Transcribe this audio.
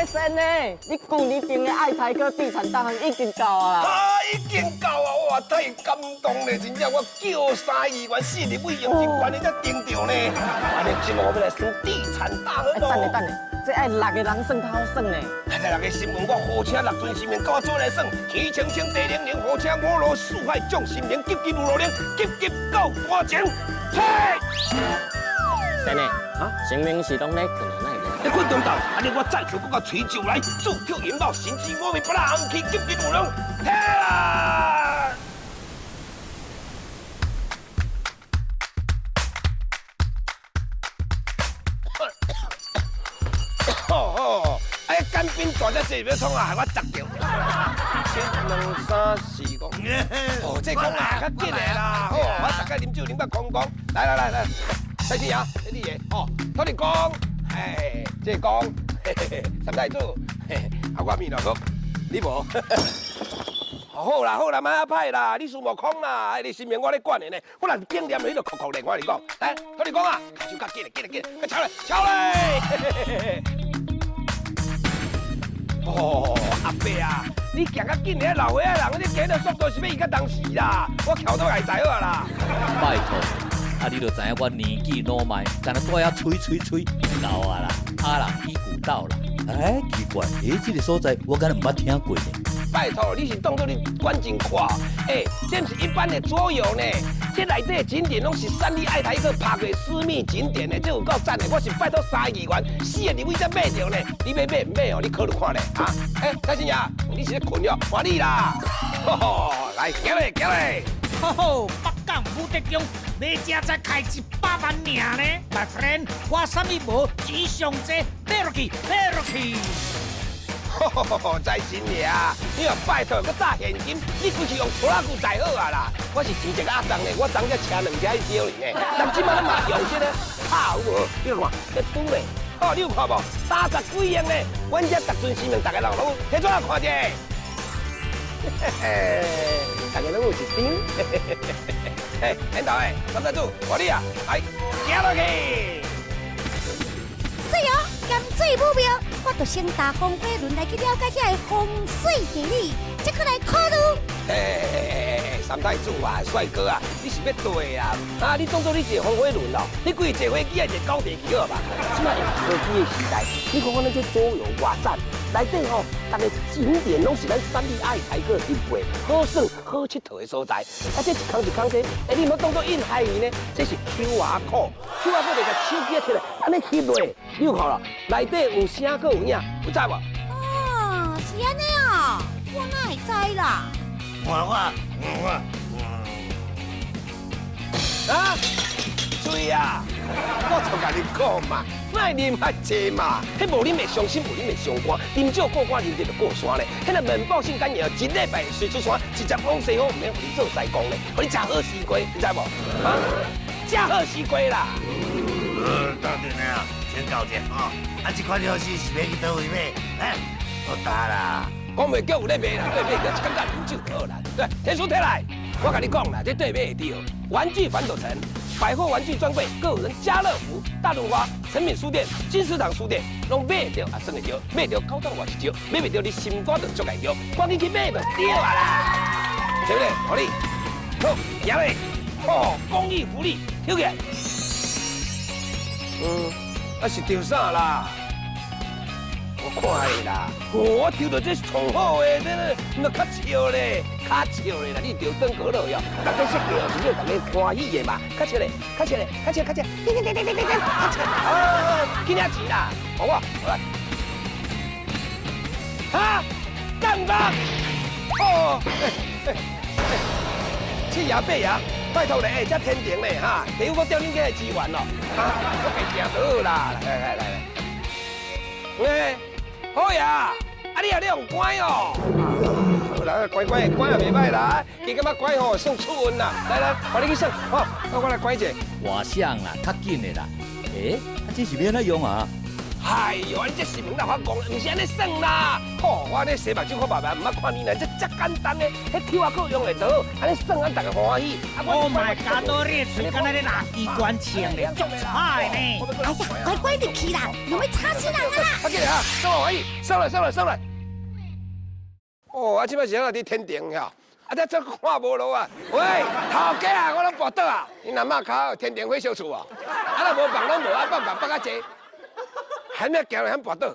神呢，你旧年订的爱台哥地产大亨已经到啊！已经到啊！哇，太感动了，真正我叫3亿元4日尾用真悬的才订到呢。安尼今我们来算地产大亨咯。等下，这爱6个人算较好算呢。来6个新闻，我火车6尊新闻，跟我做来算。天青青地灵灵，火车5路4海众新闻，急急如律令，急急到大前。嘿！神呢？新闻是拢咧困的那个。你困中到，安尼我再求我吹酒来，铸就引爆神机，我们不让红旗急急如龙，嘿啦！哦，哎，干冰大只细要创啊，害我砸掉。1、2、3、4、5。哦，这讲啊，较紧的啦。哦，我大概啉酒啉到空空。来，蔡天阳，你的哦，托你讲，哎，这讲，嘿嘿嘿，三太子，嘿嘿，啊我面了好，你无？好啦，莫歹啦，你事无空啦，哎，你身边我咧管的呢，我若经验迄个酷练，我跟你讲，来，托你讲啊，就较紧嘞，快敲嘞！哦，阿伯啊，你行较紧嘞，老岁仔人，你行的速度是要伊较当时啦，我桥都来知好啦。拜托，啊你就知影我年纪老迈，干那住遐吹，老啊啦，阿人屁股倒啦。哎，奇怪，这个所在我敢若唔捌听过呢。拜托，你是当作你观景看，哎，这不是一般的桌游呢，这内底的景点拢是3立爱台客拍过私密景点的，这有够赞的。我是拜托3亿元4个入位才买着呢，你买唔买哦？你考虑看咧啊！哎，蔡新雅，你是咧困了，换你啦！来，行嘞！吼，北港武德宫每只才开100万尔呢，大天我啥物无，只上这买落去。在新呀，你若拜托搁炸现金，你规去用拖拉机载好啊啦！我是钱一个阿当的，我昨只车2只去烧呢，但即摆咱嘛用这个拍有无？你看，咧拄咧，哦，你有看无？30几亿呢，阮这10尊新闻，大家人拢摕出来看者。大家拢有一张。嘿，领导诶，三太子，我你啊，来，行落去。水哦，咸水母苗，我就先搭风火轮来去了解遐个风水地理，再去来考虑。三太子啊，帅哥啊，你是要对啊？啊，你当作你坐风火轮咯？你规坐飞机还坐高铁去好吧？即摆科技的时代，你看看那些桌游偌赞，内底吼，逐个景点拢是咱3立爱台客入过好耍好佚佗的所在。啊，这一空这，哎，你莫当作印海鱼呢？这是 QR code，QR code 就甲手机摕来，安尼翕落，你有看咯？内底有声个有影，有知无？哦，是安尼哦，我哪会知啦？啊，水啊！我就甲你讲嘛，莫啉遐济嘛，迄无啉的伤心，无啉的伤肝，啉少过肝，啉多就过山咧。迄个面包性感药，1礼拜随出山，直接往西方，唔免互你做西公咧，互你食好西瓜，你知无？啊，食好西瓜啦！当然啦，先交者哦。啊，这款药是要去倒位买？哎，好大啦！讲袂叫有咧卖啦，对卖叫感觉啉酒好啦。对，天书摕来，我甲你讲啦，这对买会到。玩具反斗城、百货玩具专柜、个人家乐福、大润发、诚品书店、金石堂书店，拢买得到也算会到，买到高档我一招，买袂到你心肝就足会着，赶紧去买就对啊啦。对不对？好你，好，赢嘞！哦，公益福利，抽起来。啊是抽啥啦？我看的啦，我抽到这上好的，这较笑咧，较笑咧啦！你抽灯可乐哟，大家设计哦，是要大家欢喜的嘛，较笑咧，较笑，啊，几领钱啦？好我，来，啊，干吧！哦，七爷八爷，拜托咧，这天庭咧哈，第一我调恁家的资源咯，啊，我家行就好啦，来。喂，好呀，啊你用乖哦，来乖也袂歹啦，你感觉乖吼算出运啦，来，我你去算，好，我来乖者。外省啦，较紧的啦。啊这是要安怎用啊？哎呦，你这是明大法讲，唔是安尼算啦。吼，我咧洗目睭看爸爸，唔捌看你呢，这简单的，迄抽啊够用会到，安尼算咱大家欢喜。Oh my god！ 多列嘴，敢若咧拿机关枪咧，足菜呢！哎呀，乖乖入去啦，有要吵死人啊啦！快点啊，上来，上来！哦，啊，即摆是喺伫天庭呀，啊，这看无路啊。喂，头家啊，我拢跋倒啊，你阿妈靠天庭火烧厝啊，啊，若无放拢无啊，放到济，还没行，还跋倒。